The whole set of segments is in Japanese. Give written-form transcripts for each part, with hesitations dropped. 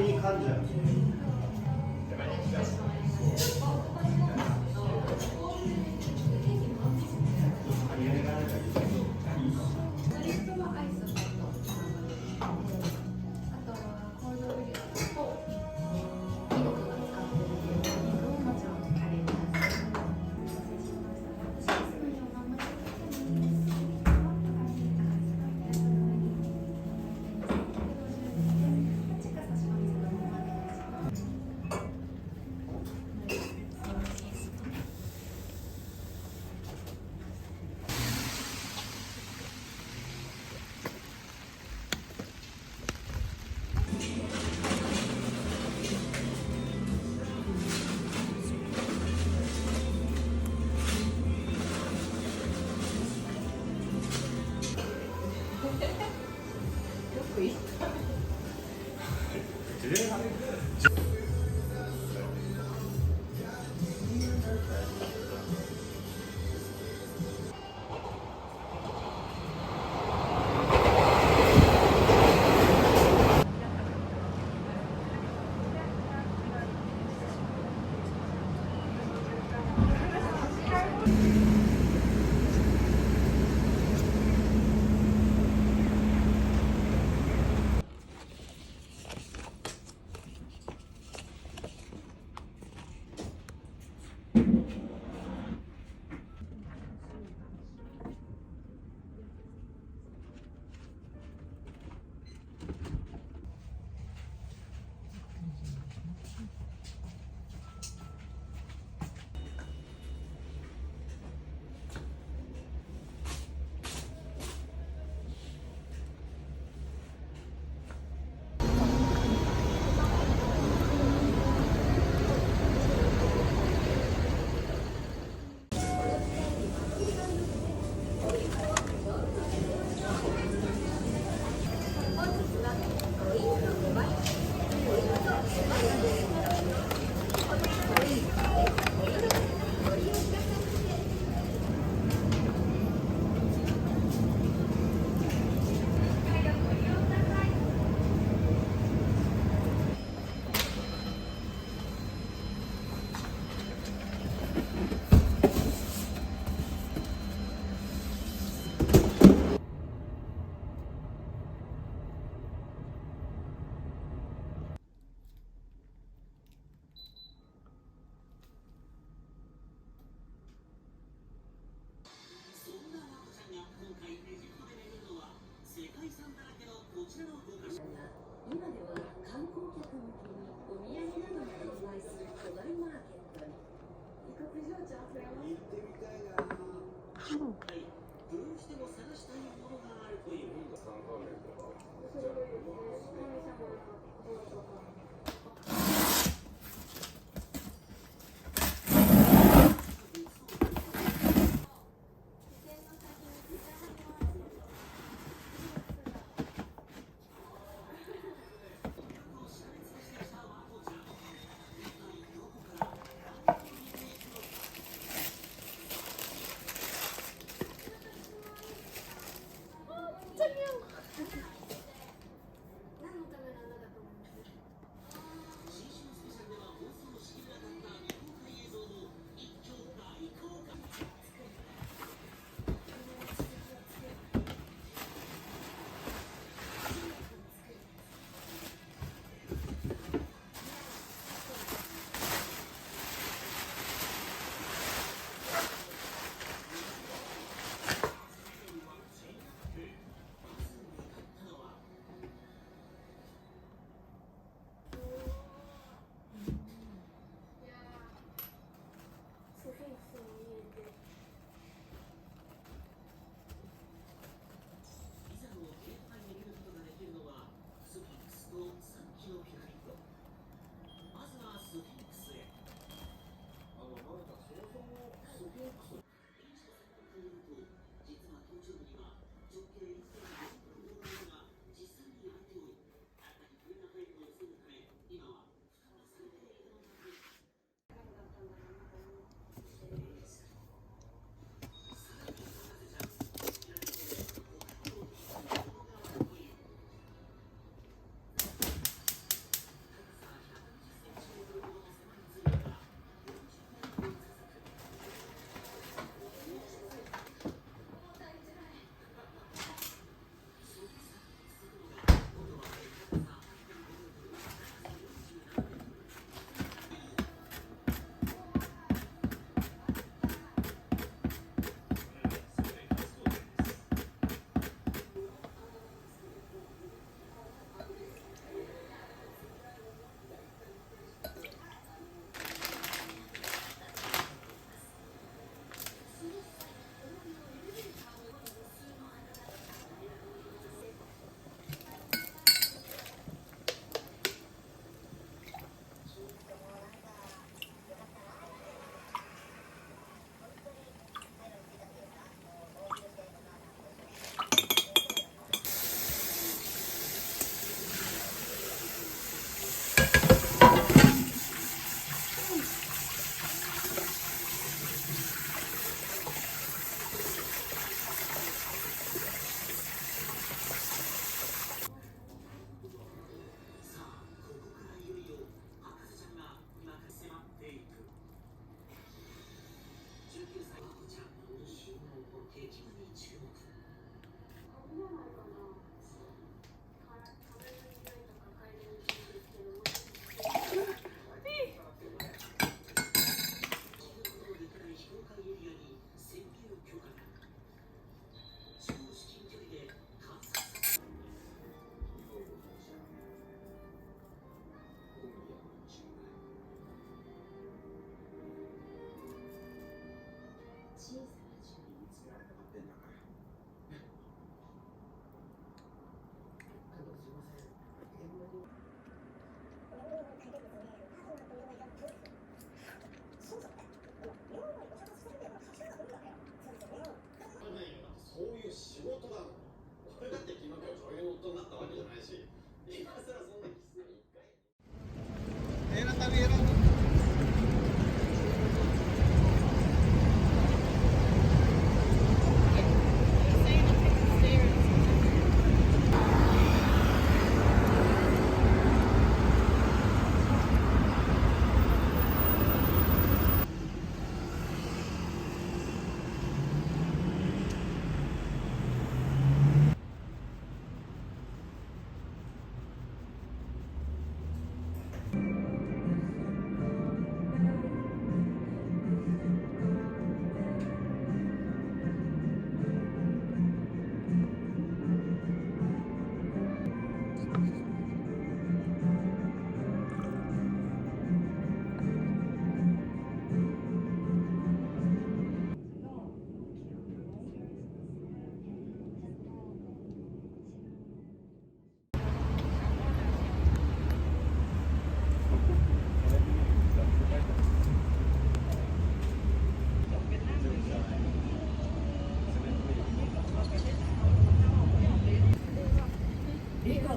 に噛んじゃう。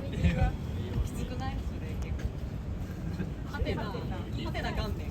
きつくないそれ結構。はてな元年。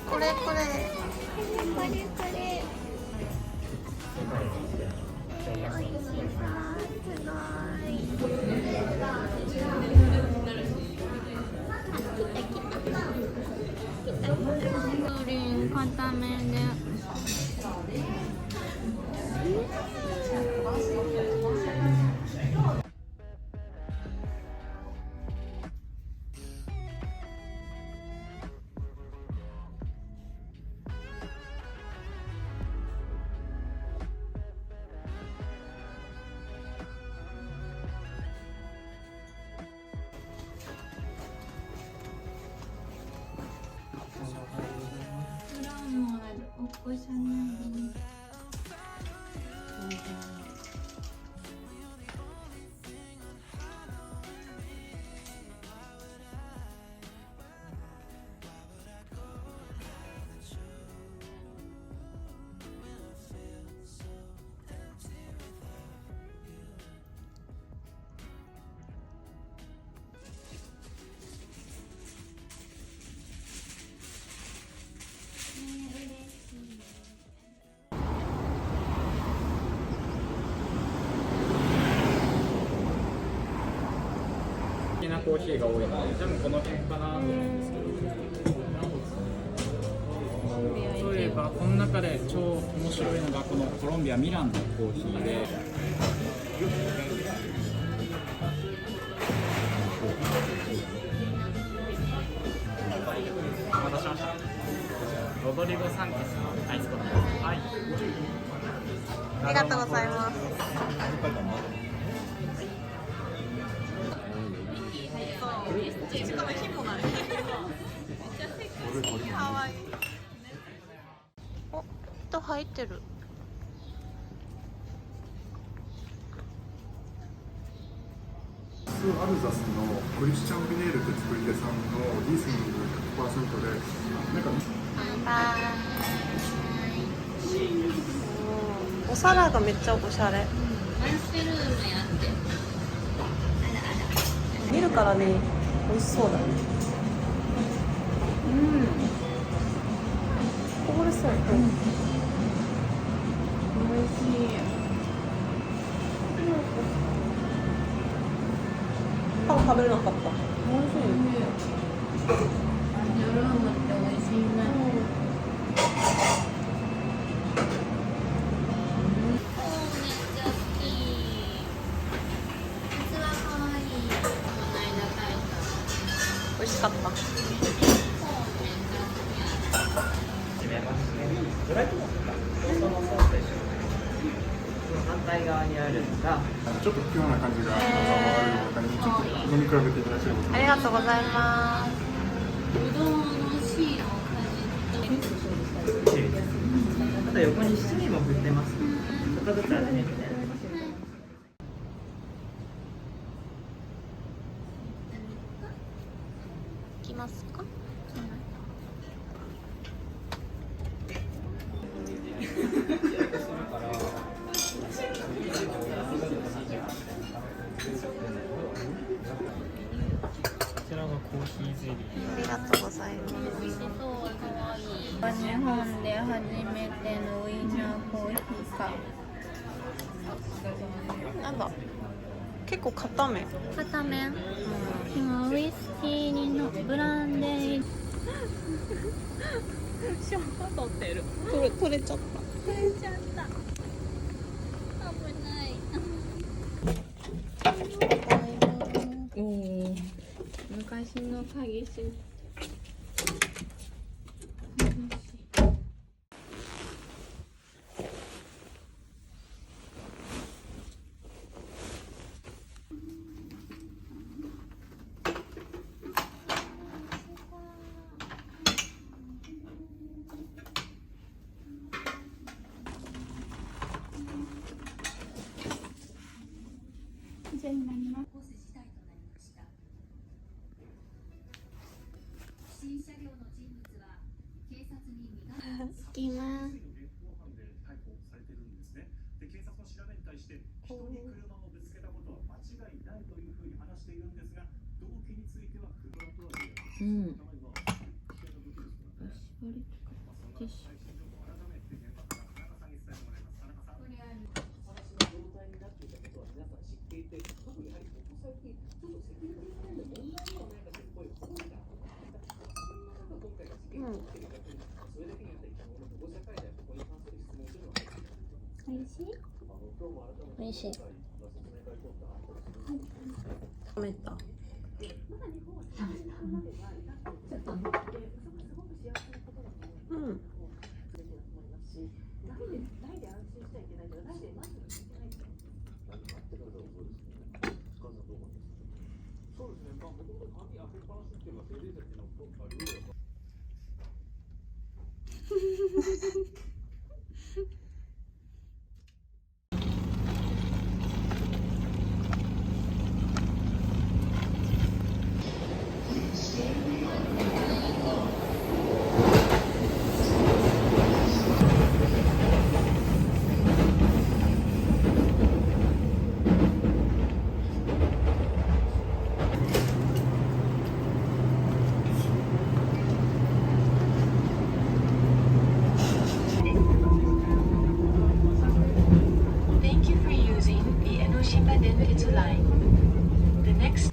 これこれ。プリン固めで。お子さんの好きなコーヒーが多いので、多分この辺かなと思うんですけど、例えばこの中で超面白いのがこのコロンビアミランのコーヒーで、お待たせしました。ロドリゴ・サンチェスのアイスコーヒーです。はい、ありがとうございます。しかもヒモなね。かわいい。お、人入ってる。アルザスのクリスチャン・ビネールって作り手さんのリースニング 100% で、なんかバイバイ。お皿がめっちゃおしゃれ。見るからね、美味しそうだね。こぼれそう。美味しい。パン食べれなかった。美味しい。夜はまって美味しいね。美味しかった。反対側にあるのがちょっと不器用な感じがある中にちょっと飲み比べていただければと思います。ありがとうございます。うどんの芯をあと横に七味も振ってます。ちょっとずつ味見て。いきますか。こちらがコーヒーゼリー。ありがとうございます。美味しそう、可愛い。日本で初めてのウインナーコーヒーか。なんだ。結構固め。片面、今ウイスキーにのブランデーショー取ってる。取れちゃった。取れちゃった。危ないおお、昔の鍵師。コース自体となりました。不審車両の人物は警察に身柄を行きます。警察の調べに対して人に車をぶつけたことは間違いないというふうに話しているんですが、動機については車とは言えない。おいしい？おいしい。冷めた。うん。Thank you for using the Enoshima Densetsu line. The next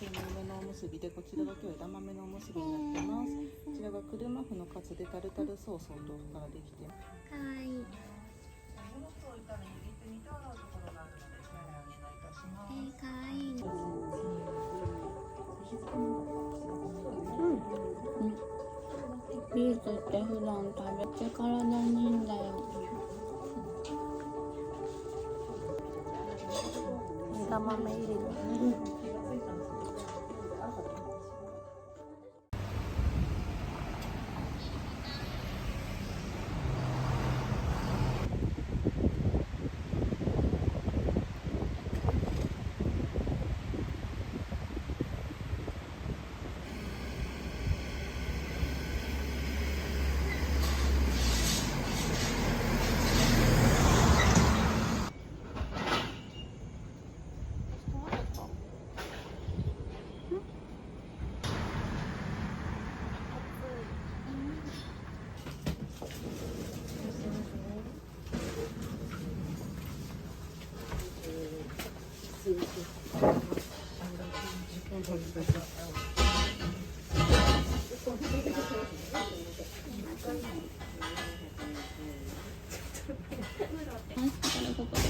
豆のおむすびで、こちらが今日枝豆のおむすびになってます。こちらが車麩のカツでタルタルソースを豆腐からできてます。かわいい。かわいい。ビーツって普段食べて体にいいんだよ。枝豆入りの。ここで